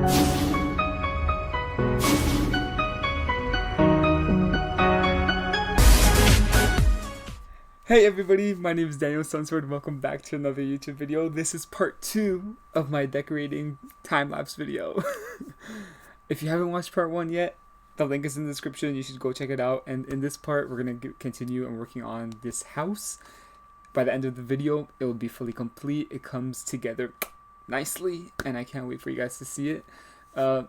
Hey everybody, my name is Daniel SunSword. Welcome back to another YouTube video. This is part 2 of my decorating time-lapse video. If you haven't watched part 1 yet, the link is in the description. You should go check it out. And in this part, we're going to continue and working on this house. By the end of the video, it will be fully complete. It comes together nicely, and I can't wait for you guys to see it.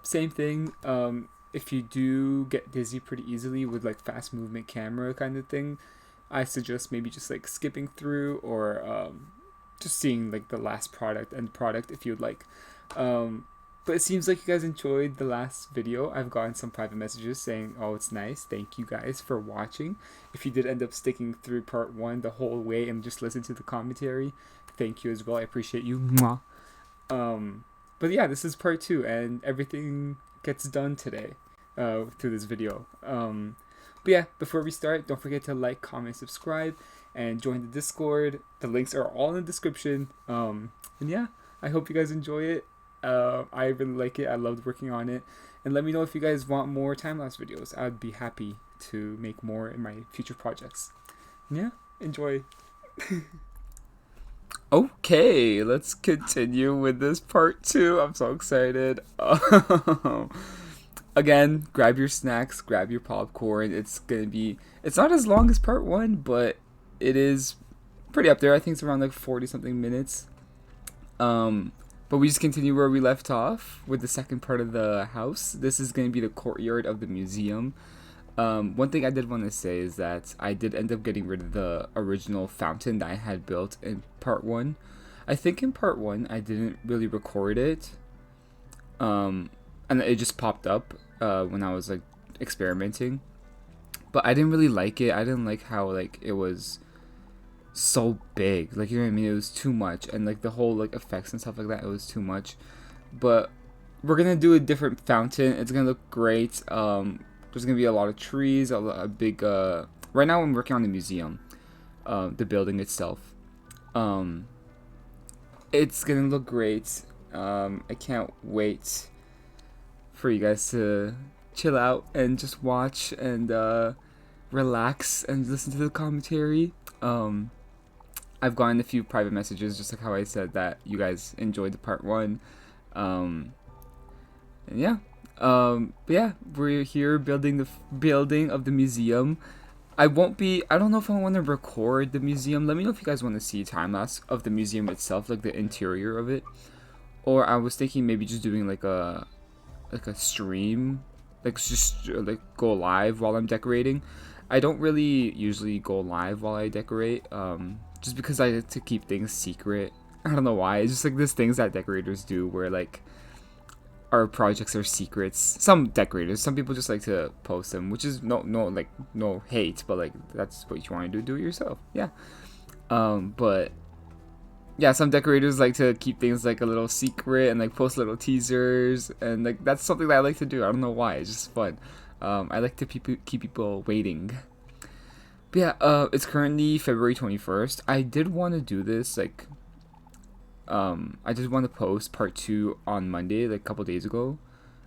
Same thing, if you do get dizzy pretty easily with like fast movement camera kind of thing, I suggest maybe just like skipping through or just seeing like the last end product if you'd like. But it seems like you guys enjoyed the last video. I've gotten some private messages saying, oh, it's nice. Thank you guys for watching. If you did end up sticking through part 1 the whole way and just listen to the commentary, thank you as well. I appreciate you. Mwah. But yeah, this is part 2 and everything gets done today through this video. But yeah, before we start, don't forget to like, comment, subscribe, and join the Discord. The links are all in the description. And yeah, I hope you guys enjoy it. I really like it. I loved working on it. And let me know if you guys want more time-lapse videos. I'd be happy to make more in my future projects. And yeah, enjoy. Okay, let's continue with this part 2. I'm so excited. Again, grab your snacks, grab your popcorn. It's not as long as part 1, but it is pretty up there. I think it's around like 40 something minutes. But we just continue where we left off with the second part of the house. This is going to be the courtyard of the museum. One thing I did want to say is that I did end up getting rid of the original fountain that I had built in part 1. I think in part 1 I didn't really record it. And it just popped up when I was like experimenting, but I didn't really like it. I didn't like how like it was so big, like, you know what I mean? It was too much, and like the whole like effects and stuff like that, it was too much. But we're gonna do a different fountain. It's gonna look great. There's gonna be a lot of trees, a big right now I'm working on the museum, the building itself. It's gonna look great. I can't wait for you guys to chill out and just watch and relax and listen to the commentary. I've gotten a few private messages, just like how I said that you guys enjoyed the part 1. And yeah, but yeah, we're here building the building of the museum. I don't know if I want to record the museum. Let me know if you guys want to see time-lapse of the museum itself, like the interior of it. Or I was thinking maybe just doing like a stream, like just like go live while I'm decorating. I don't really usually go live while I decorate, just because I like to keep things secret. I don't know why. It's just like there's things that decorators do where like our projects are secrets. Some people just like to post them, which is no hate, but like that's what you want to do it yourself. Yeah. But yeah, some decorators like to keep things like a little secret and like post little teasers, and like that's something that I like to do. I don't know why, it's just fun. I like to keep people waiting. But yeah, it's currently February 21st. I did want to do this like I did want to post part 2 on Monday, like a couple days ago,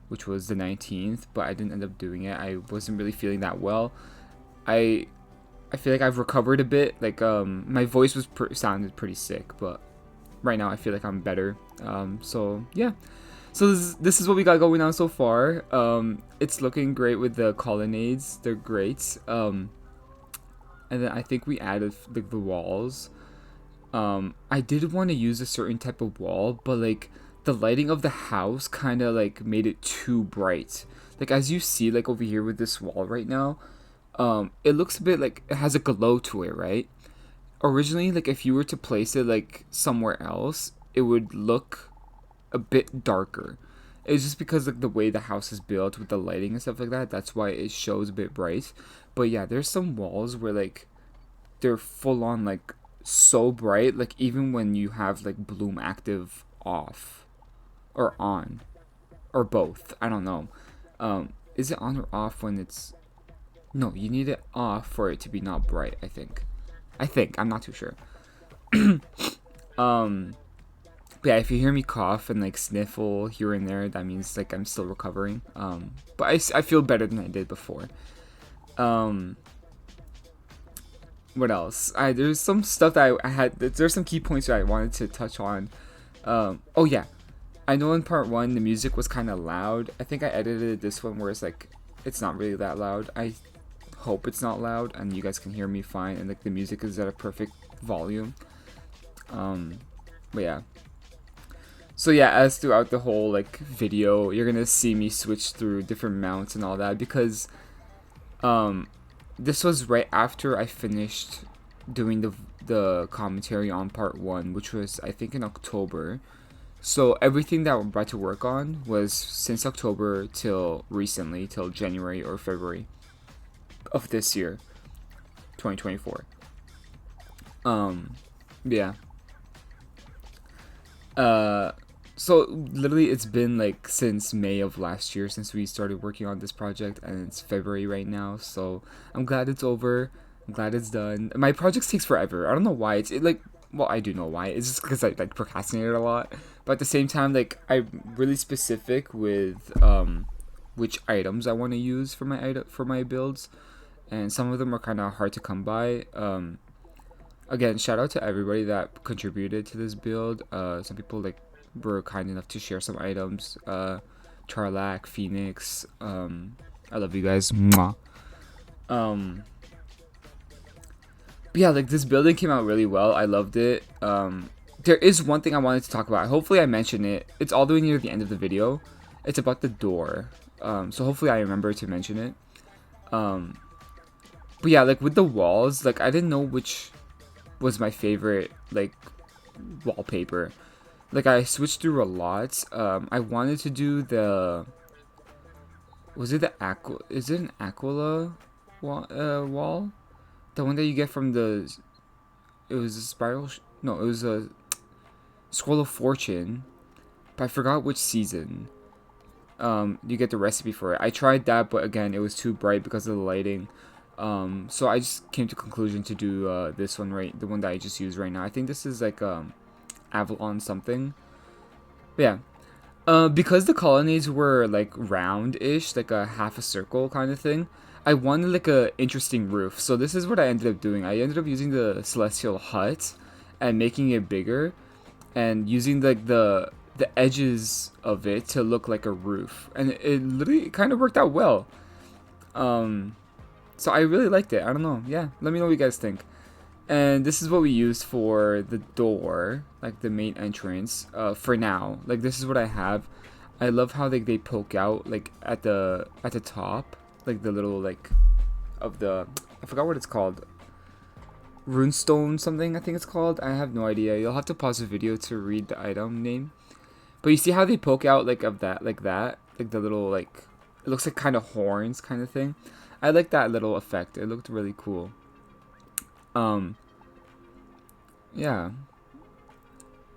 which was the 19th, but I didn't end up doing it. I wasn't really feeling that well. I feel like I've recovered a bit. Like my voice was sounded pretty sick, but right now I feel like I'm better. So yeah, so this is what we got going on so far. It's looking great with the colonnades. They're great. And then I think we added like the walls. I did want to use a certain type of wall, but like the lighting of the house kind of like made it too bright. Like as you see like over here with this wall right now, it looks a bit like it has a glow to it, right? Originally, like if you were to place it like somewhere else, it would look a bit darker. It's just because like the way the house is built with the lighting and stuff like that, that's why it shows a bit bright. But yeah, there's some walls where like they're full on like so bright, like even when you have like bloom active off or on or both. I don't know. Is it on or off when it's... No, you need it off for it to be not bright, I think. I'm not too sure. But But yeah, if you hear me cough and like sniffle here and there, that means like I'm still recovering. But I feel better than I did before. What else? There's some stuff that I had. There's some key points that I wanted to touch on. Oh yeah, I know in part 1 the music was kind of loud. I think I edited this one where it's like it's not really that loud. I hope it's not loud and you guys can hear me fine and like the music is at a perfect volume. But yeah. So yeah, as throughout the whole like video, you're gonna see me switch through different mounts and all that because this was right after I finished doing the commentary on part 1, which was I think in October. So everything that we're about to work on was since October till recently, till January or February of this year, 2024. Yeah. So literally it's been like since May of last year since we started working on this project, and it's February right now, so I'm glad it's over. I'm glad it's done. My project takes forever. I don't know why. Well, I do know why. It's just because I like procrastinated a lot, but at the same time, like I'm really specific with which items I want to use for my builds, and some of them are kind of hard to come by. Again, shout out to everybody that contributed to this build. Some people like were kind enough to share some items. Charlac, Phoenix, I love you guys. Mwah. But yeah, like this building came out really well. I loved it. There is one thing I wanted to talk about. Hopefully I mention it. It's all the way near the end of the video. It's about the door. So hopefully I remember to mention it. But yeah, like with the walls, like I didn't know which was my favorite like wallpaper. Like I switched through a lot. I wanted to do the is it an Aquila wall? The one that you get from it was a spiral no, it was a Scroll of Fortune, but I forgot which season. You get the recipe for it. I tried that, but again it was too bright because of the lighting. So I just came to conclusion to do this one, right, the one that I just used right now. I think this is like Avalon something. But yeah, because the colonnades were like round-ish, like a half a circle kind of thing, I wanted like a interesting roof. So this is what I ended up doing. I ended up using the celestial hut and making it bigger, and using like the edges of it to look like a roof, and it literally kind of worked out well. So I really liked it. I don't know. Yeah, let me know what you guys think. And this is what we used for the door, like the main entrance. For now, like this is what I have. I love how they poke out like at the top, like the little like of the, I forgot what it's called. Runestone something I think it's called. I have no idea. You'll have to pause the video to read the item name. But you see how they poke out like of that, like the little like, it looks like kind of horns kind of thing. I like that little effect. It looked really cool. Yeah.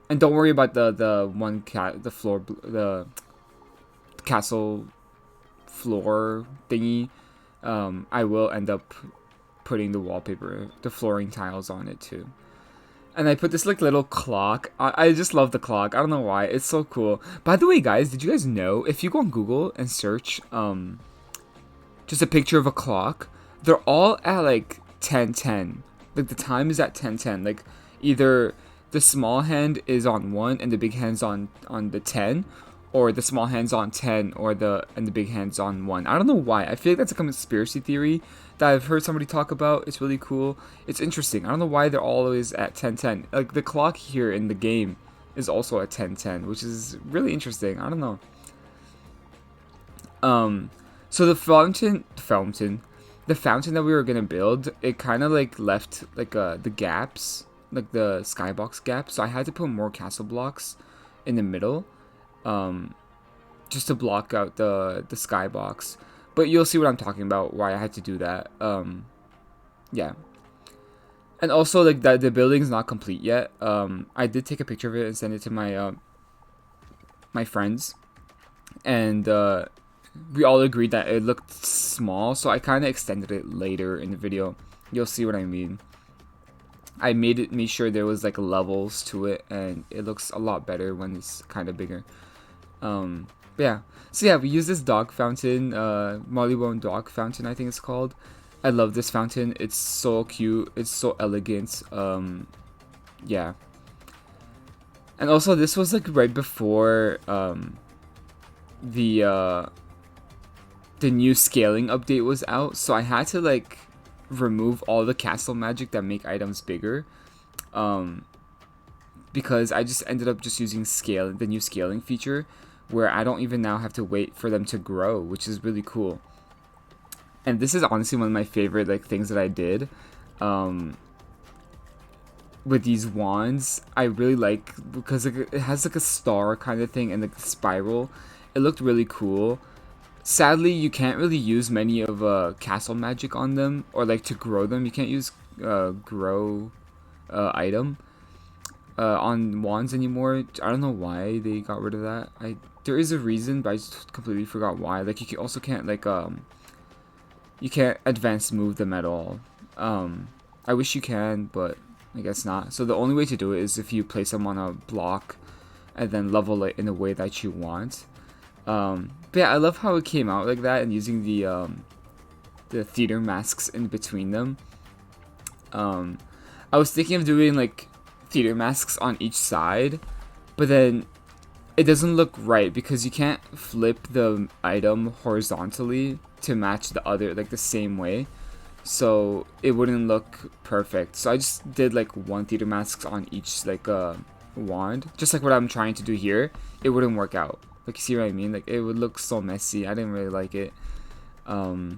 And don't worry about the castle floor thingy. I will end up putting the wallpaper, the flooring tiles on it too. And I put this like little clock. I just love the clock. I don't know why. It's so cool. By the way, guys, did you guys know if you go on Google and search just a picture of a clock, they're all at like 10:10. Like the time is at 10:10. Like either the small hand is on 1 and the big hand's on the 10, or the small hand's on 10 and the big hand's on 1. I don't know why. I feel like that's a conspiracy theory that I've heard somebody talk about. It's really cool. It's interesting. I don't know why they're always at 10:10. Like the clock here in the game is also at 10:10, which is really interesting. I don't know. So the fountain that we were gonna build, it kind of like left like the gaps, like the skybox gaps. So I had to put more castle blocks in the middle, just to block out the skybox. But you'll see what I'm talking about, why I had to do that. Yeah. And also like that the building's not complete yet. I did take a picture of it and send it to my my friends, and we all agreed that it looked small, so I kind of extended it later in the video. You'll see what I mean. I made sure there was like levels to it, and it looks a lot better when it's kind of bigger. But yeah, so yeah, we use this dog fountain, Mollywone dog fountain, I think it's called. I love this fountain. It's so cute. It's so elegant. Yeah. And also, this was like right before the new scaling update was out, so I had to like remove all the castle magic that make items bigger, because I just ended up just using the new scaling feature, where I don't even now have to wait for them to grow, which is really cool. And this is honestly one of my favorite like things that I did with these wands. I really like, because it has like a star kind of thing and like the spiral. It looked really cool. Sadly, you can't really use many of castle magic on them, or like to grow them. You can't use grow item on wands anymore. I don't know why they got rid of that. There is a reason, but I just completely forgot why. Like you also can't like you can't advance move them at all. I wish you can, but I guess not. So the only way to do it is if you place them on a block and then level it in a way that you want. But yeah, I love how it came out like that, and using the theater masks in between them. I was thinking of doing like theater masks on each side, but then it doesn't look right because you can't flip the item horizontally to match the other, like the same way, so it wouldn't look perfect. So I just did like one theater mask on each like wand, just like what I'm trying to do here. It wouldn't work out. Like, you see what I mean? Like, it would look so messy. I didn't really like it. So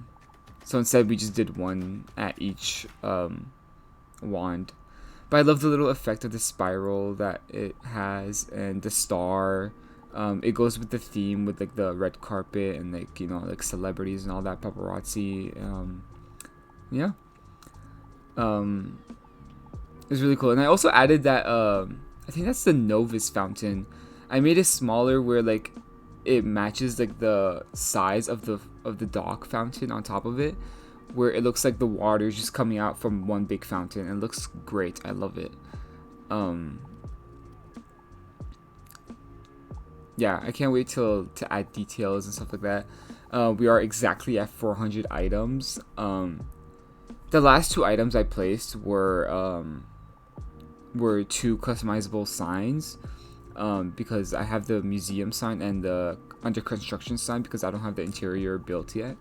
instead we just did one at each wand. But I love the little effect of the spiral that it has, and the star. It goes with the theme with like the red carpet and like, you know, like celebrities and all that, paparazzi. Yeah. It's really cool. And I also added that I think that's the Novus fountain. I made it smaller where like it matches like the size of the dog fountain on top of it, where it looks like the water is just coming out from one big fountain. It looks great. I love it. Yeah, I can't wait to add details and stuff like that. We are exactly at 400 items. The last two items I placed were two customizable signs, because I have the museum sign and the under construction sign, because I don't have the interior built yet.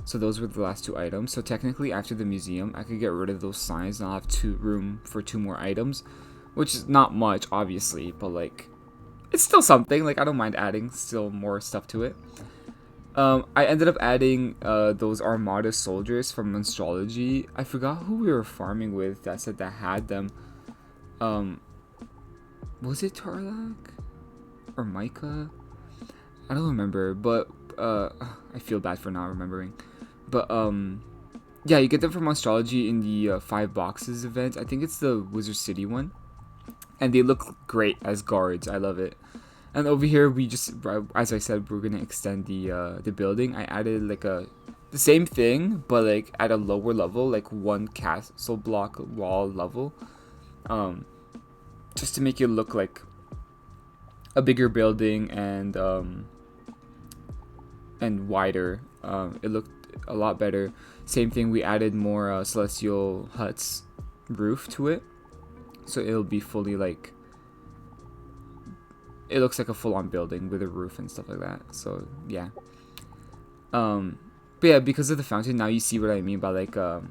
So those were the last two items. So technically after the museum I could get rid of those signs and I'll have room for two more items, which is not much obviously, but like it's still something. Like, I don't mind adding still more stuff to it. I ended up adding those Armada soldiers from Astrology. I forgot who we were farming with that said that had them. Was it Tarlac or Micah? I don't remember, but I feel bad for not remembering. But yeah, you get them from Astrology in the 5 boxes event. I think it's the Wizard City one, and they look great as guards. I love it. And over here, we just, as I said, we're gonna extend the building. I added like the same thing, but like at a lower level, like one castle block wall level, just to make it look like a bigger building and wider. It looked a lot better. Same thing, we added more celestial huts roof to it, so it'll be fully like, it looks like a full-on building with a roof and stuff like that. So yeah. But yeah, because of the fountain, now you see what I mean by like the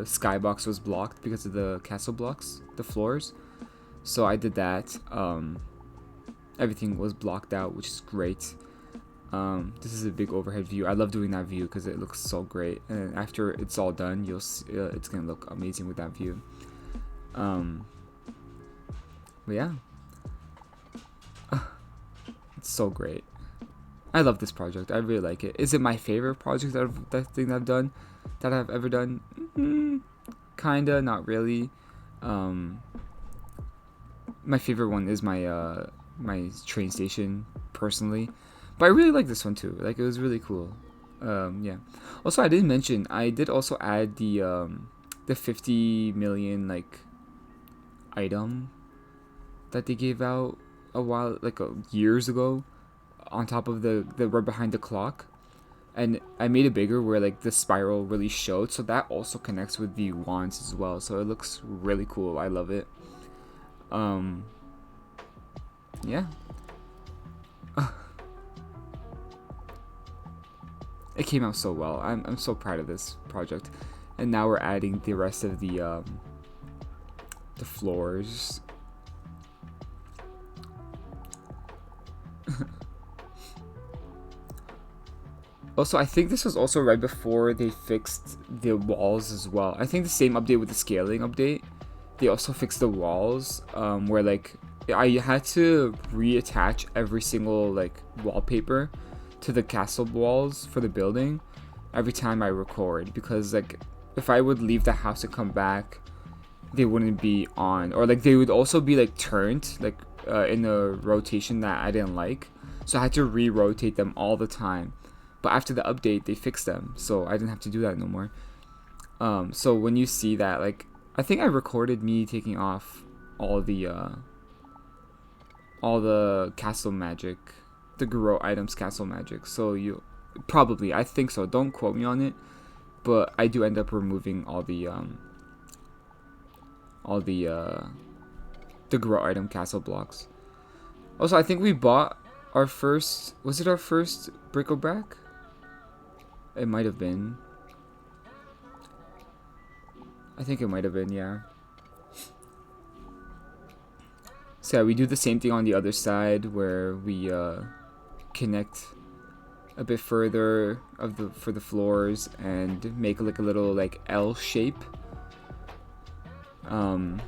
skybox was blocked because of the castle blocks, the floors. So I did that. Everything was blocked out, which is great. This is a big overhead view. I love doing that view because it looks so great, and after it's all done, you'll see, it's gonna look amazing with that view. But yeah, it's so great. I love this project. I really like it. Is it my favorite project that I've done, that I've ever done? Kinda, not really. My favorite one is my my train station personally, but I really like this one too. Like, it was really cool. Yeah. Also, I didn't mention, I did also add the the 50 million like item that they gave out a while, like years ago, on top of the right behind the clock. And I made it bigger where like the spiral really showed, so that also connects with the wands as well. So it looks really cool. I love it. Yeah. It came out so well. I'm so proud of this project. And now we're adding the rest of the floors. Also, I think this was also right before they fixed the walls as well. I think the same update with the scaling update, they also fixed the walls, where like I had to reattach every single like wallpaper to the castle walls for the building every time I record, because like if I would leave the house and come back, they wouldn't be on, or like they would also be like turned like in a rotation that I didn't like, so I had to re-rotate them all the time. But after the update, they fixed them, so I didn't have to do that no more. So when you see that, like, I think I recorded me taking off all the castle magic, the grow items castle magic. So you probably, I think so. Don't quote me on it, but I do end up removing all the grow item castle blocks. Also, I think we bought our first. Was it our first bric-a-brac? It might have been. I think it might have been, yeah. So yeah, we do the same thing on the other side where we connect a bit further for the floors and make like a little like L shape. I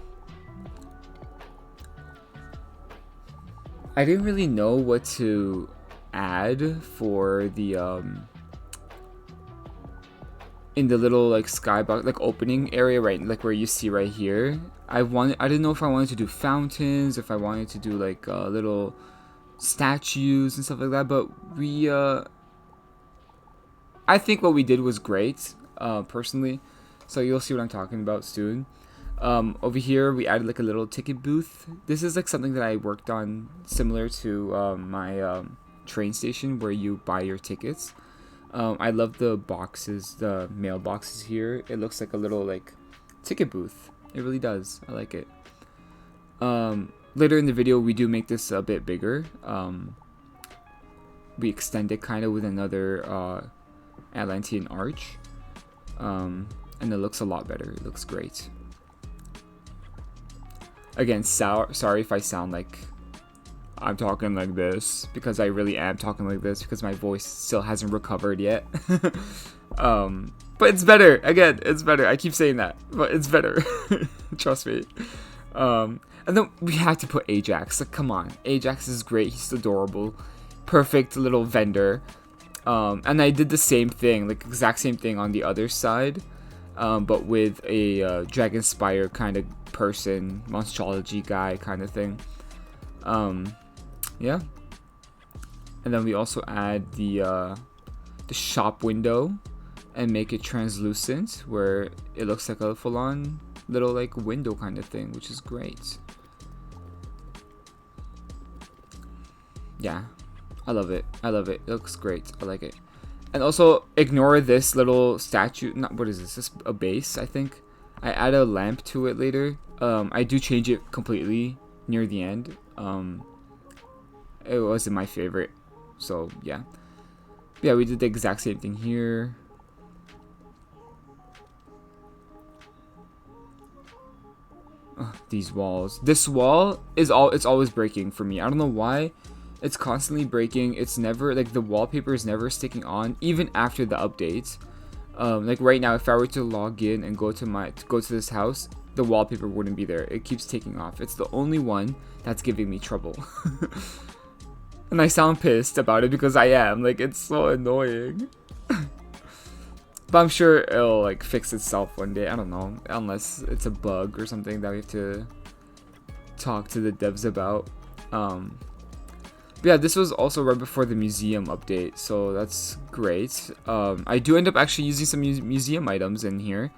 didn't really know what to add for the in the little like skybox like opening area, right, like where you see right here. I didn't know if I wanted to do fountains, if I wanted to do like little statues and stuff like that, but we I think what we did was great, personally. So you'll see what I'm talking about soon. Over here we added like a little ticket booth. This is like something that I worked on similar to my train station where you buy your tickets. I love the boxes, the mailboxes here. It looks like a little like ticket booth. It really does. I like it. Later in the video we do make this a bit bigger. We extend it kind of with another Atlantean arch. And it looks a lot better. It looks great. Again, sorry if I sound like I'm talking like this, because I really am talking like this because my voice still hasn't recovered yet. But it's better. Again, it's better. I keep saying that, but it's better. Trust me. And then we had to put Ajax. Like, come on. Ajax is great. He's adorable. Perfect little vendor. And I did the same thing, like exact same thing on the other side, but with a Dragon Spire kind of person, monstrology guy kind of thing. Yeah. And then we also add the shop window and make it translucent, where it looks like a full-on little like window kind of thing, which is great. Yeah, I love it. I love it. It looks great. I like it. And also ignore this little statue. Not, what is this? This a base, I think. I add a lamp to it later. I do change it completely near the end. It wasn't my favorite, so yeah. Yeah, we did the exact same thing here. These walls. This wall is it's always breaking for me. I don't know why. It's constantly breaking. It's never like the wallpaper is never sticking on, even after the updates. Like right now, if I were to log in and go to this house, the wallpaper wouldn't be there. It keeps taking off. It's the only one that's giving me trouble. And I sound pissed about it because I am. Like, it's so annoying. But I'm sure it'll like fix itself one day. I don't know, unless it's a bug or something that we have to talk to the devs about. But yeah, this was also right before the museum update, so that's great. I do end up actually using some museum items in here.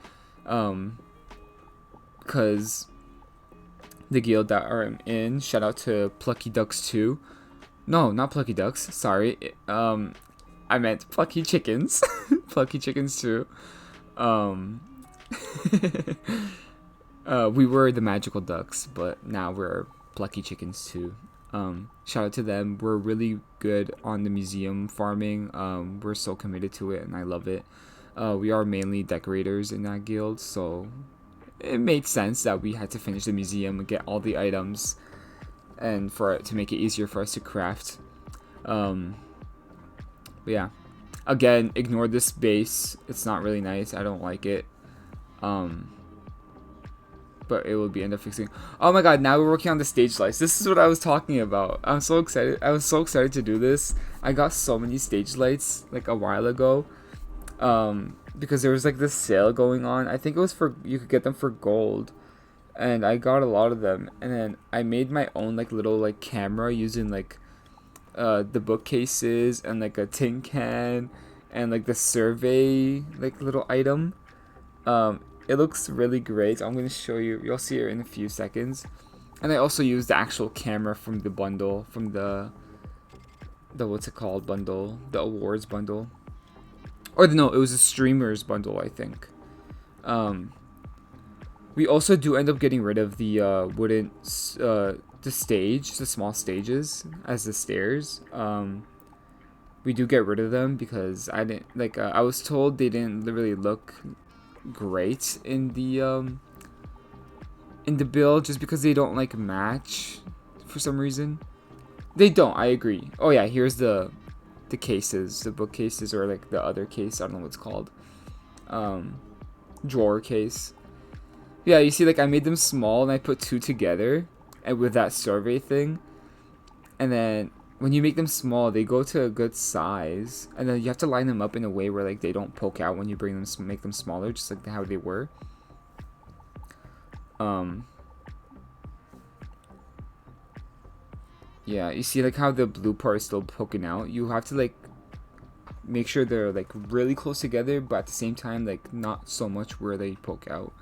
because the guild that I'm in, shout out to Plucky Ducks 2. No, not Plucky Ducks, sorry. I meant Plucky Chickens. Plucky Chickens 2. We were the Magical Ducks, but now we're Plucky Chickens 2. Shout out to them. We're really good on the museum farming. We're so committed to it, and I love it. We are mainly decorators in that guild, so it made sense that we had to finish the museum and get all the items, and for it to make it easier for us to craft. But yeah, again, ignore this base. It's not really nice. I don't like it. But it will be end up fixing. Oh my god, now we're working on the stage lights. This is what I was talking about. I'm so excited. I was so excited to do this. I got so many stage lights like a while ago. Because there was like this sale going on. I think it was for, you could get them for gold. And I got a lot of them. And then I made my own like little like camera using like the bookcases and like a tin can and like the survey like little item. It looks really great. I'm going to show you. You'll see it in a few seconds. And I also used the actual camera from the bundle, from the what's it called bundle, the awards bundle. Or no, it was a streamers bundle, I think. We also do end up getting rid of the wooden the stage, the small stages as the stairs. We do get rid of them because I didn't like. I was told they didn't really look great in the build, just because they don't like match for some reason. They don't. I agree. Oh yeah, here's the cases, the bookcases, or like the other case. I don't know what it's called. Drawer case. Yeah, you see, like I made them small and I put two together, and with that survey thing, and then when you make them small, they go to a good size, and then you have to line them up in a way where like they don't poke out when you bring them, make them smaller, just like how they were. Yeah, you see like how the blue part is still poking out. You have to like make sure they're like really close together, but at the same time like not so much where they poke out.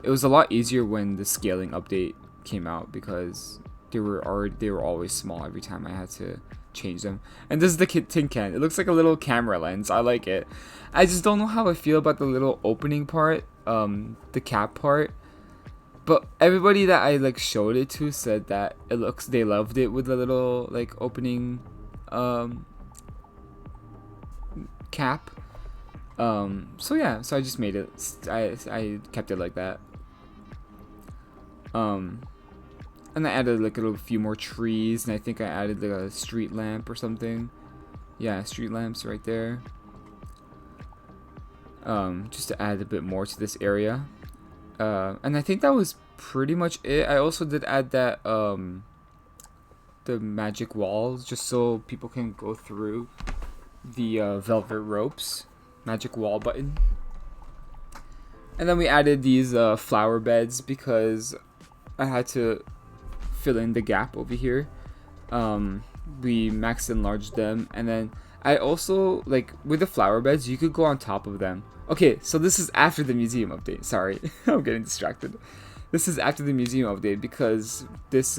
It was a lot easier when the scaling update came out because they were always small every time I had to change them. And this is the tin can. It looks like a little camera lens. I like it. I just don't know how I feel about the little opening part, the cap part. But everybody that I like showed it to said that they loved it with the little like opening cap. So yeah, so I just made it. I kept it like that. And I added like a few more trees, and I think I added like a street lamp or something. Yeah, street lamps right there. Just to add a bit more to this area. And I think that was pretty much it. I also did add that the magic walls, just so people can go through the velvet ropes. Magic wall button. And then we added these flower beds because I had to fill in the gap over here. We max enlarged them, and then I also like with the flower beds you could go on top of them. Okay, so this is after the museum update. Sorry, I'm getting distracted. This is after the museum update because this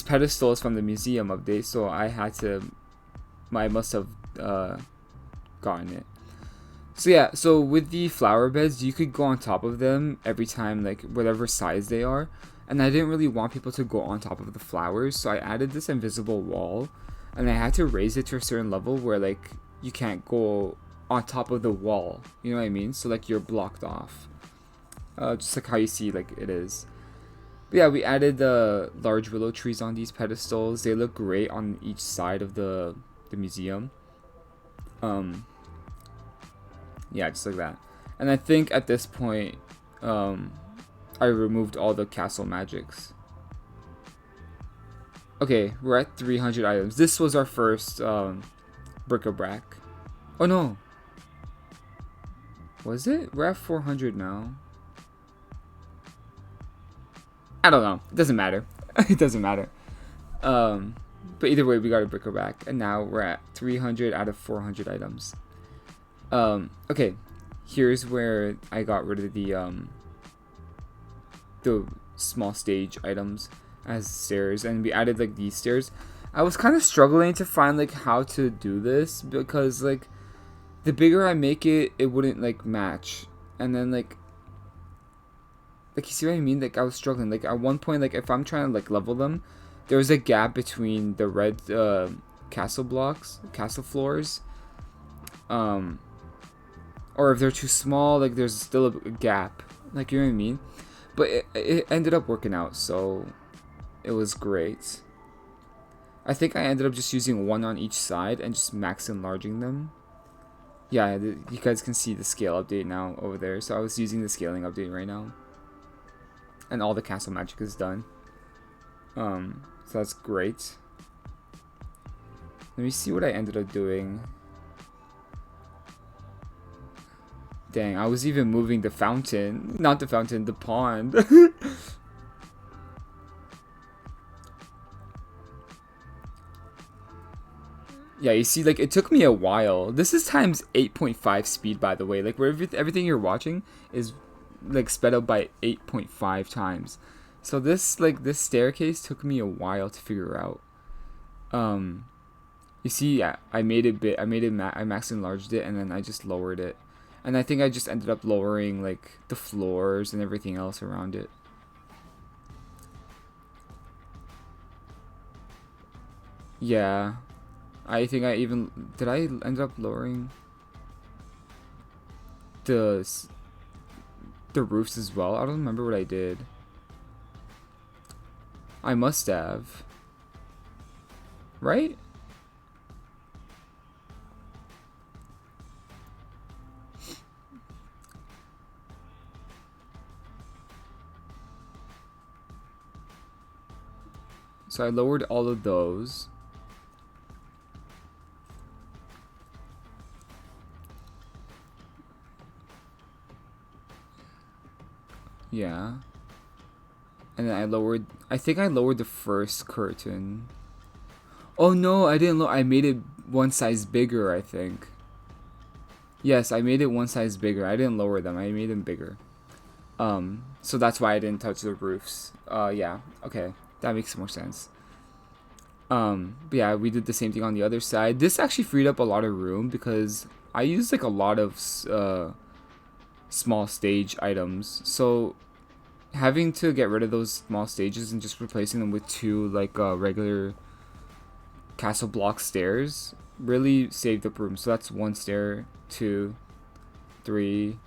pedestal is from the museum update, so I must have gotten it. So yeah, so with the flower beds, you could go on top of them every time, like whatever size they are. And I didn't really want people to go on top of the flowers, so I added this invisible wall, and I had to raise it to a certain level where like you can't go on top of the wall. You know what I mean? So like you're blocked off, just like how you see like it is. But yeah, we added the large willow trees on these pedestals. They look great on each side of the museum. Yeah, just like that. And I think at this point, I removed all the castle magics. Okay, we're at 300 items. This was our first bric-a-brac. Oh no. Was it? We're at 400 now. I don't know. It doesn't matter. It doesn't matter. But either way, we got a bric-a-brac. And now we're at 300 out of 400 items. Okay. here's where I got rid of the small stage items as stairs, and we added like these stairs. I was kind of struggling to find like how to do this because like the bigger I make it, it wouldn't like match, and then like you see what I mean? Like I was struggling. Like at one point, like if I'm trying to like level them, there was a gap between the red castle floors, or if they're too small, like there's still a gap. Like, you know what I mean? But it ended up working out, so it was great. I think I ended up just using one on each side and just max enlarging them. Yeah, you guys can see the scale update now over there. So I was using the scaling update right now. And all the castle magic is done. So that's great. Let me see what I ended up doing. Dang, I was even moving the fountain. Not the fountain, the pond. Yeah, you see, like, it took me a while. This is times 8.5 speed, by the way. Like, where everything you're watching is, like, sped up by 8.5 times. So this staircase took me a while to figure out. You see, yeah, I max enlarged it, and then I just lowered it. And I think I just ended up lowering, like, the floors and everything else around it. Yeah. I think I even... Did I end up lowering the roofs as well? I don't remember what I did. I must have. Right? So I lowered all of those. Yeah. And then I think I lowered the first curtain. Oh no, I didn't I made it one size bigger, I think. Yes, I made it one size bigger. I didn't lower them. I made them bigger. So that's why I didn't touch the roofs. Yeah. Okay. That makes more sense. But yeah, we did the same thing on the other side. This actually freed up a lot of room because I used like a lot of small stage items. So having to get rid of those small stages and just replacing them with two like regular castle block stairs really saved up room. So that's one stair, 2, 3,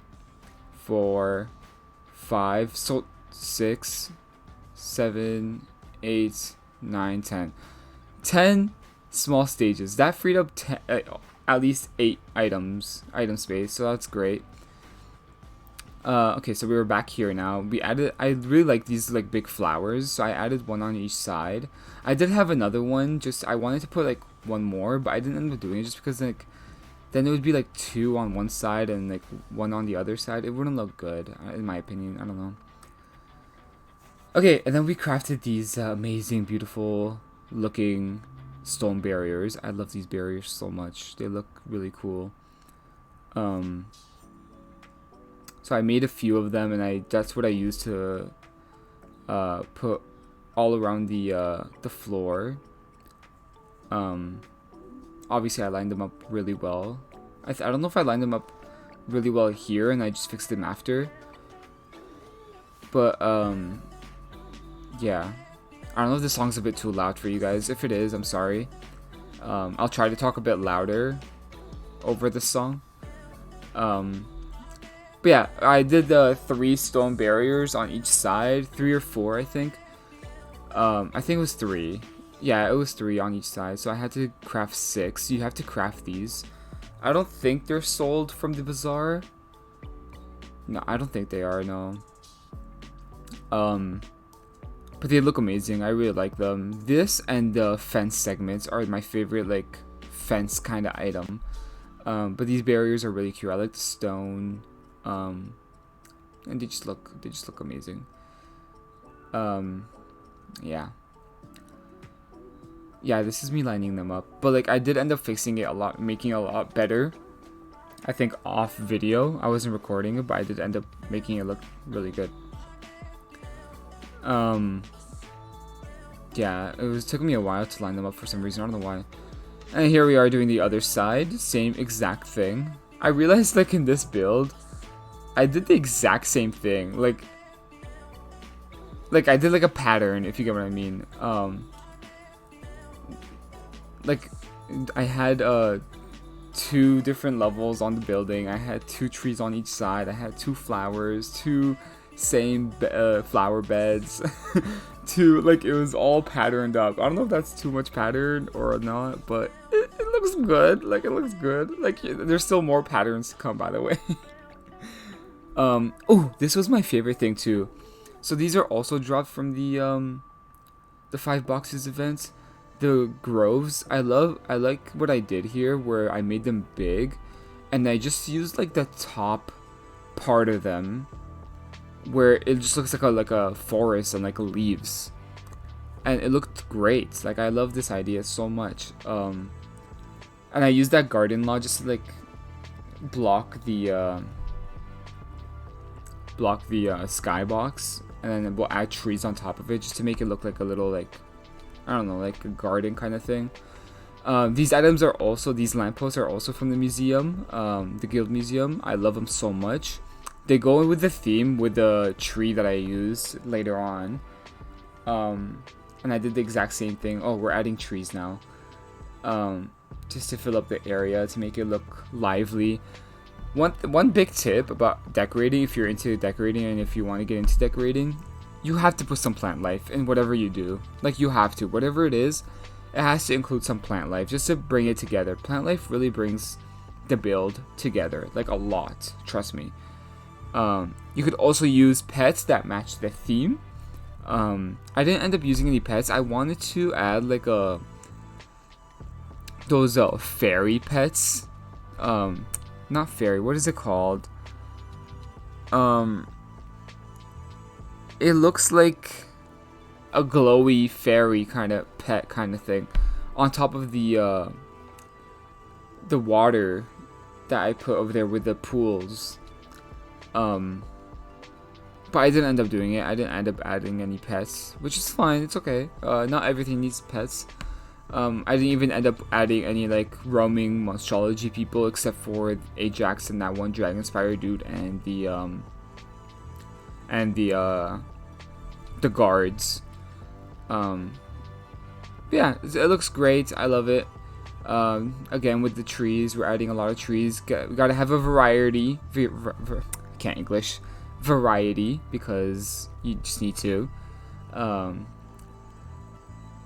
4, 5, so 6, 7, 8, 9, 10. 10 small stages. That freed up at least 8 item space, so that's great. Okay, so we were back here now. I really like these like big flowers, so I added one on each side. I did have another one, I wanted to put like one more, but I didn't end up doing it just because like then it would be like 2 on one side and like 1 on the other side. It wouldn't look good, in my opinion. I don't know. Okay, and then we crafted these amazing, beautiful looking stone barriers. I love these barriers so much. They look really cool. So I made a few of them, and that's what I used to put all around the floor. Obviously I lined them up really well. I don't know if I lined them up really well here and I just fixed them after. But yeah. I don't know if this song's a bit too loud for you guys. If it is, I'm sorry. I'll try to talk a bit louder over this song. But yeah, I did the 3 stone barriers on each side. 3 or 4, I think. I think it was 3. Yeah, it was 3 on each side. So I had to craft 6. You have to craft these. I don't think they're sold from the bazaar. No, I don't think they are, no. But they look amazing. I really like them. This and the fence segments are my favorite, like, fence kind of item. But these barriers are really cute. I like the stone. And they just look amazing. Yeah. Yeah, this is me lining them up. But like I did end up fixing it a lot, making it a lot better. I think off video. I wasn't recording it, but I did end up making it look really good. Yeah, took me a while to line them up for some reason. I don't know why. And here we are doing the other side, same exact thing. I realized like in this build, I did the exact same thing. Like I did like a pattern, if you get what I mean. Like I had 2 different levels on the building. I had 2 trees on each side. I had 2 flowers, 2 same flower beds. 2, like, it was all patterned up. I don't know if that's too much pattern or not, but it looks good. Like, it looks good. Like, there's still more patterns to come, by the way. Oh, this was my favorite thing too. So these are also dropped from the 5 boxes event. The groves, I like what I did here, where I made them big, and I just used like the top part of them, where it just looks like a forest and like leaves, and it looked great. Like, I love this idea so much. And I used that garden law just to like block the skybox, and then we'll add trees on top of it just to make it look like a little, like, I don't know, like a garden kind of thing. These items are also, these lampposts are also from the museum, the guild museum. I love them so much. They go in with the theme with the tree that I used later on. And I did the exact same thing. Oh, we're adding trees now. Just to fill up the area, to make it look lively. One big tip about decorating, if you're into decorating and if you want to get into decorating, you have to put some plant life in whatever you do. Like, you have to. Whatever it is, it has to include some plant life just to bring it together. Plant life really brings the build together, like, a lot. Trust me. You could also use pets that match the theme. I didn't end up using any pets. I wanted to add like those fairy pets. Not fairy. What is it called? It looks like a glowy fairy kind of pet kind of thing, on top of the water that I put over there with the pools. But I didn't end up doing it. I didn't end up adding any pets, which is fine. It's okay. Not everything needs pets. I didn't even end up adding any like roaming monstrology people, except for Ajax and that one dragon spire dude and the guards. Yeah, it looks great. I love it. Again, with the trees, we're adding a lot of trees. We gotta have a variety. Can't English. Variety, because you just need to.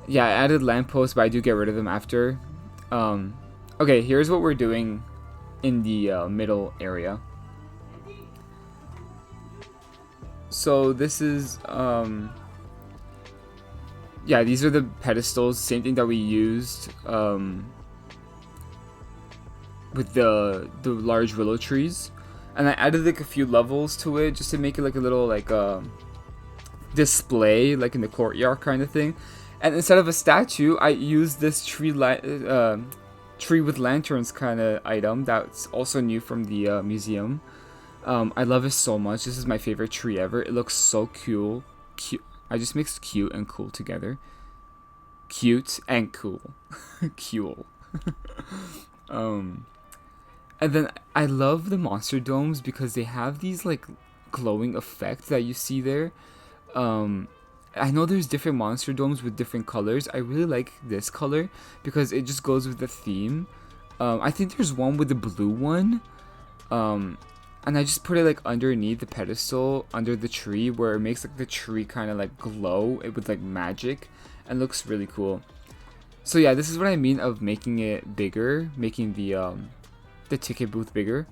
Yeah, I added lampposts, but I do get rid of them after. Okay, here's what we're doing in the middle area. So this is yeah, these are the pedestals, same thing that we used with the large willow trees. And I added like a few levels to it just to make it like a little like display, like in the courtyard kind of thing. And instead of a statue, I used this tree with lanterns kind of item that's also new from the museum. I love it so much. This is my favorite tree ever. It looks so cool. Cute. I just mixed cute and cool together. Cute and cool. Cool. And then I love the monster domes because they have these like glowing effects that you see there. I know there's different monster domes with different colors. I really like this color because it just goes with the theme. I think there's one with the blue one. And I just put it like underneath the pedestal, under the tree, where it makes like the tree kind of like glow with like magic, and looks really cool. So yeah, this is what I mean of making it bigger, making the ticket booth bigger.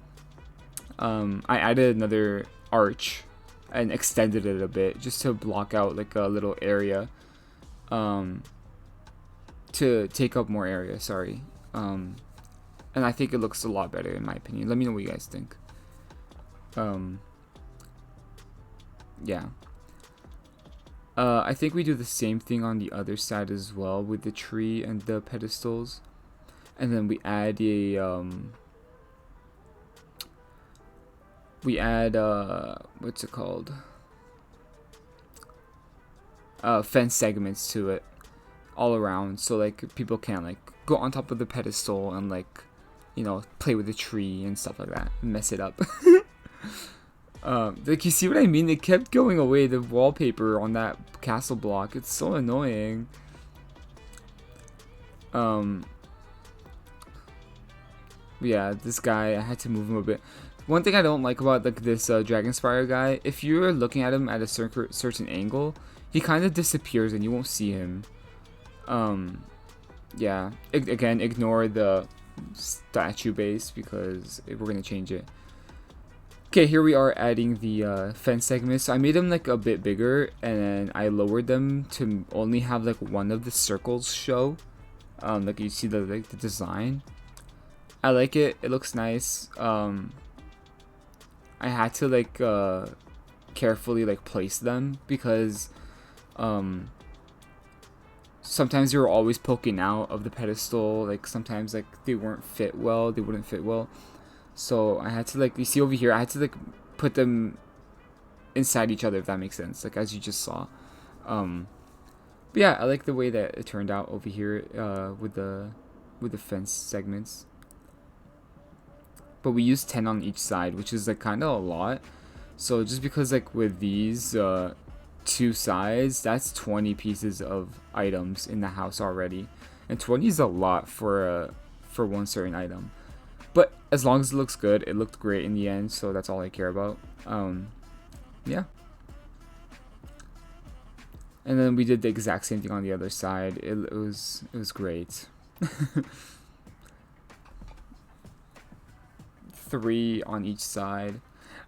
I added another arch and extended it a bit just to block out like a little area, to take up more area, sorry. And I think it looks a lot better in my opinion. Let me know what you guys think. Yeah. I think we do the same thing on the other side as well with the tree and the pedestals. And then we add a we add what's it called? Fence segments to it all around, so like people can like go on top of the pedestal and like, you know, play with the tree and stuff like that, and mess it up. Like, you see what I mean? It kept going away, the wallpaper on that castle block. It's so annoying. Yeah, this guy, I had to move him a bit. One thing I don't like about like this Dragonspire guy, if you're looking at him at a certain angle, he kind of disappears and you won't see him. Yeah, again, ignore the statue base because we're gonna change it. Okay, here we are adding the fence segments. So I made them like a bit bigger, and then I lowered them to only have like one of the circles show. Like you see the design. I like it. It looks nice. I had to like carefully like place them because sometimes they were always poking out of the pedestal. Like sometimes like they wouldn't fit well. So I had to like, you see over here, I had to like put them inside each other, if that makes sense. Like as you just saw. But yeah, I like the way that it turned out over here with the fence segments. But we used 10 on each side, which is like kind of a lot. So just because like with these two sides, that's 20 pieces of items in the house already, and 20 is a lot for one certain item. But as long as it looks good, it looked great in the end, so that's all I care about. Yeah. And then we did the exact same thing on the other side. It was great. 3 on each side.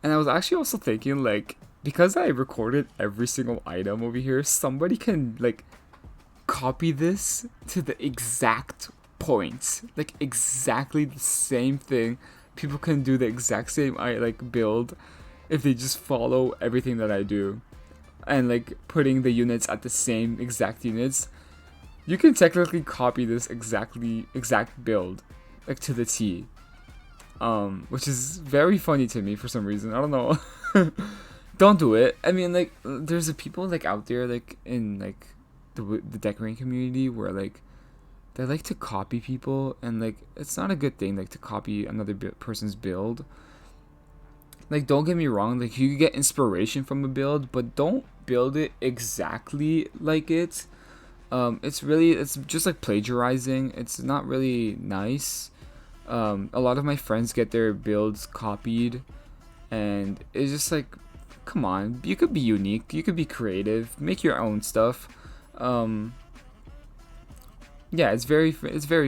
And I was actually also thinking, like, because I recorded every single item over here, somebody can like copy this to the exact point, like exactly the same thing. People can do the exact same like build if they just follow everything that I do, and like putting the units at the same exact units. You can technically copy this exact build like to the T, which is very funny to me for some reason. I don't know. Don't do it. I mean, like, there's a people like out there like in like the decorating community where like they like to copy people, and like it's not a good thing like to copy another person's build. Like, don't get me wrong, like you get inspiration from a build, but don't build it exactly like it. It's just like plagiarizing. It's not really nice. A lot of my friends get their builds copied, and it's just like, come on, you could be unique, you could be creative, make your own stuff. Yeah, it's very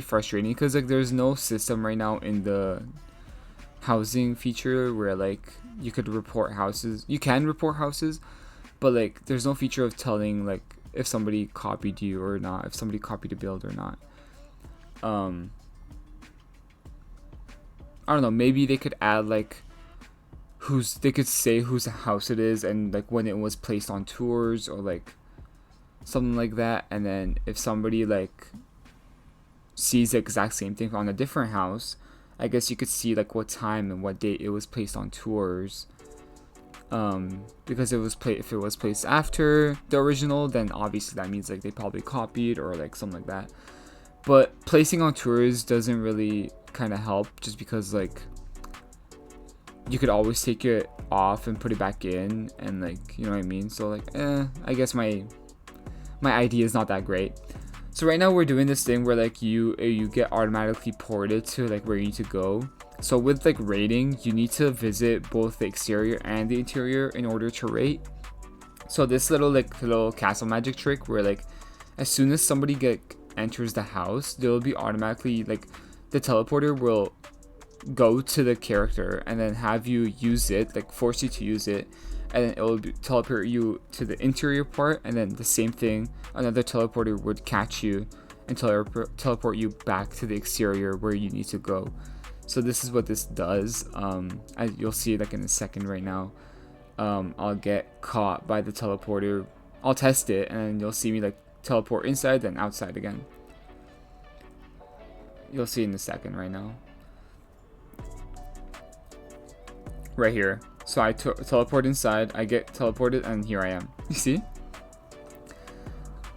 frustrating because like there's no system right now in the housing feature where like you could report houses. You can report houses, but like there's no feature of telling like if somebody copied you or not, if somebody copied a build or not. I don't know, maybe they could add like they could say whose house it is and like when it was placed on tours or like something like that, and then if somebody like sees the exact same thing on a different house, I guess you could see like what time and what date it was placed on tours. Because if it was placed after the original, then obviously that means like they probably copied or like something like that. But placing on tours doesn't really kind of help, just because like you could always take it off and put it back in, and like, you know what I mean. So like, I guess my idea is not that great. So right now we're doing this thing where like you get automatically ported to like where you need to go. So with like rating, you need to visit both the exterior and the interior in order to rate. So this little castle magic trick where like as soon as somebody enters the house, there will be automatically like the teleporter will go to the character and then have you use it, like force you to use it, and then it will teleport you to the interior part, and then the same thing, another teleporter would catch you and teleport you back to the exterior where you need to go. So this is what this does. You'll see it like in a second right now. I'll get caught by the teleporter, I'll test it, and you'll see me like teleport inside then outside again. You'll see in a second right now. Right here. So I teleport inside, I get teleported, and here I am. You see?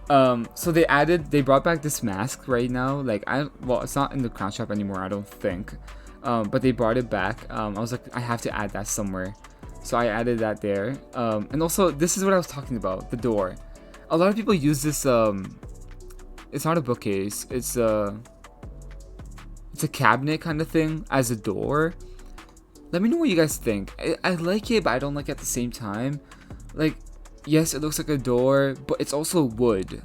So they brought back this mask right now. Like, well, it's not in the crown shop anymore, I don't think. But they brought it back. I was like, I have to add that somewhere. So I added that there. And also, this is what I was talking about, the door. A lot of people use this, it's not a bookcase, it's a cabinet kind of thing as a door. Let me know what you guys think. I like it, but I don't like it at the same time. Like, yes, it looks like a door, but it's also wood.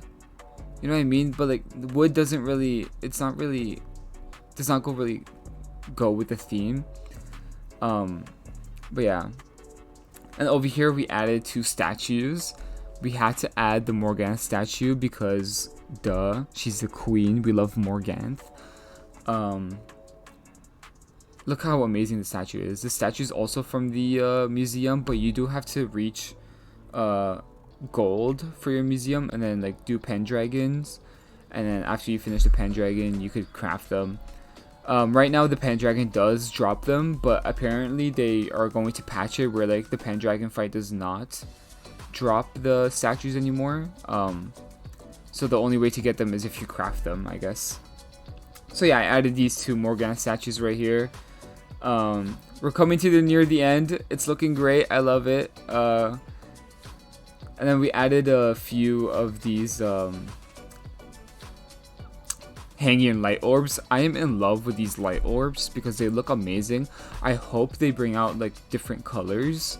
You know what I mean? But like, wood doesn't really, does not really go with the theme. But yeah. And over here we added 2 statues. We had to add the Morganthe statue because, duh, she's the queen. We love Morganthe. Look how amazing the statue is. This statue is also from the museum, but you do have to reach gold for your museum, and then like do Pendragons, and then after you finish the Pendragon, you could craft them. Right now the Pendragon does drop them, but apparently they are going to patch it where like the Pendragon fight does not drop the statues anymore. So the only way to get them is if you craft them, I guess. So yeah, I added these 2 Morganthe statues right here. We're coming to near the end. It's looking great. I love it. And then we added a few of these hanging light orbs. I am in love with these light orbs because they look amazing. I hope they bring out like different colors.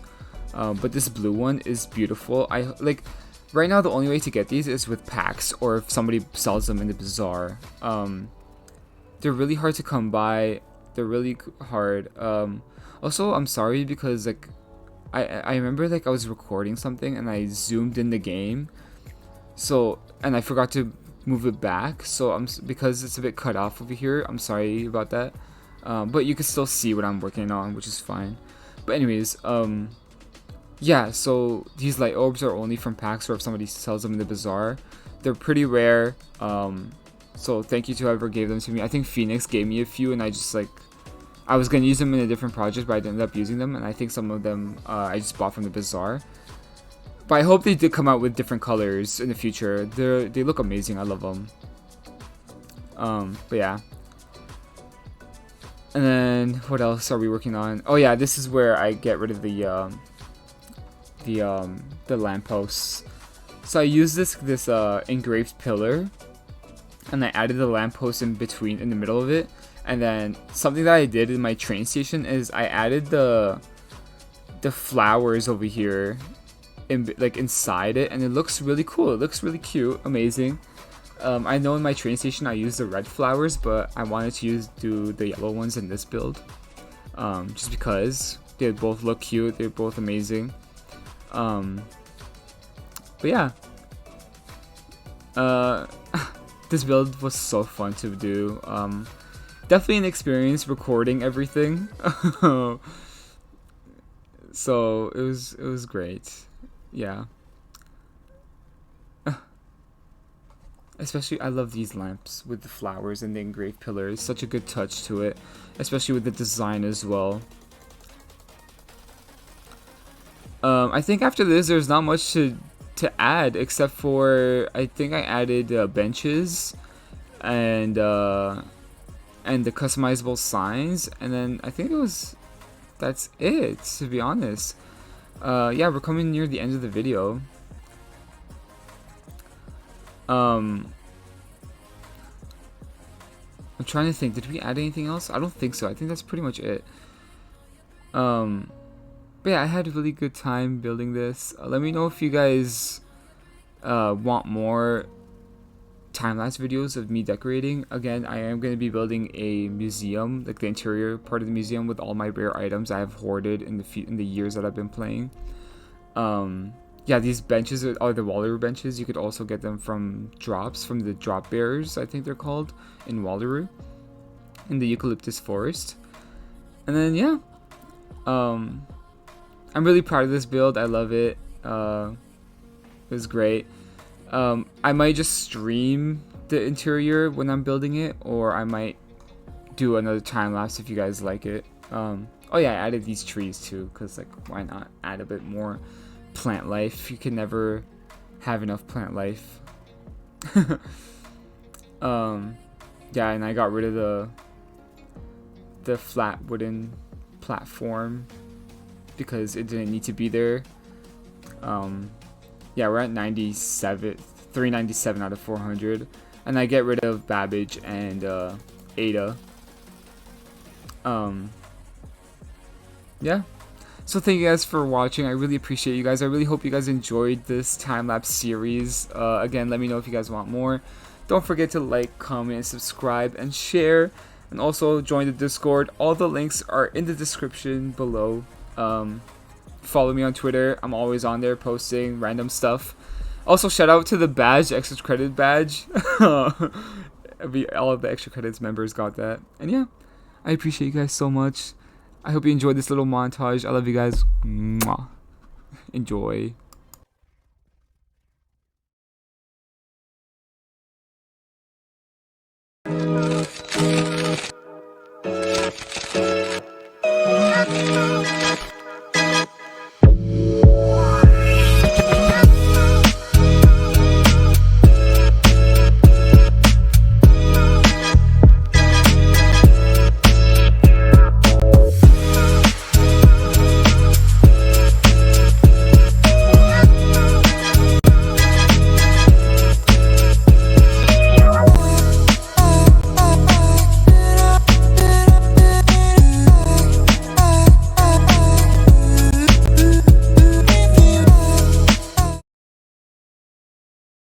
But this blue one is beautiful. Right now the only way to get these is with packs or if somebody sells them in the bazaar. They're really hard to come by. They're really hard. Also, I'm sorry because like I remember like I was recording something and I zoomed in the game, and I forgot to move it back. So because it's a bit cut off over here. I'm sorry about that. But you can still see what I'm working on, which is fine. But anyways, yeah. So these light orbs are only from packs or if somebody sells them in the bazaar. They're pretty rare. So thank you to whoever gave them to me. I think Phoenix gave me a few, and I just like, I was gonna use them in a different project, but I ended up using them, and I think some of them I just bought from the bazaar. But I hope they did come out with different colors in the future. They look amazing. I love them. But yeah. And then what else are we working on? Oh yeah, this is where I get rid of the lampposts. So I used this engraved pillar, and I added the lamppost in the middle of it. And then something that I did in my train station is I added the flowers over here inside it, and it looks really cool. It looks really cute, amazing. I know in my train station I used the red flowers, but I wanted to do the yellow ones in this build, just because they both look cute. They're both amazing. But yeah. This build was so fun to do. Definitely an experience recording everything. So it was great. Yeah. Especially I love these lamps with the flowers and the engraved pillars. Such a good touch to it, especially with the design as well. I think after this there's not much to add except for I think I added benches and the customizable signs, and then I think that's it, to be honest. Yeah, we're coming near the end of the video. I'm trying to think, did we add anything else? I don't think so. I think that's pretty much it. But yeah, I had a really good time building this. Let me know if you guys want more time-lapse videos of me decorating. Again, I am going to be building a museum, like the interior part of the museum with all my rare items I have hoarded in the years that I've been playing. Yeah, these benches are the Wallaroo benches. You could also get them from drops, from the drop bearers, I think they're called, in Wallaroo, in the eucalyptus forest. And then yeah, I'm really proud of this build. I love it. It was great. I might just stream the interior when I'm building it, or I might do another time lapse if you guys like it. Oh yeah, I added these trees too, because like, why not add a bit more plant life? You can never have enough plant life. Yeah, and I got rid of the flat wooden platform because it didn't need to be there. Yeah, we're at 97, 397 out of 400, and I get rid of Babbage and Ada. Yeah. So thank you guys for watching. I really appreciate you guys. I really hope you guys enjoyed this time-lapse series. Again, let me know if you guys want more. Don't forget to like, comment, subscribe, and share. And also join the Discord. All the links are in the description below. Follow me on Twitter. I'm always on there posting random stuff. Also, shout out to the badge, extra credit badge. All of the extra credits members got that. And yeah, I appreciate you guys so much. I hope you enjoyed this little montage. I love you guys. Mwah. Enjoy.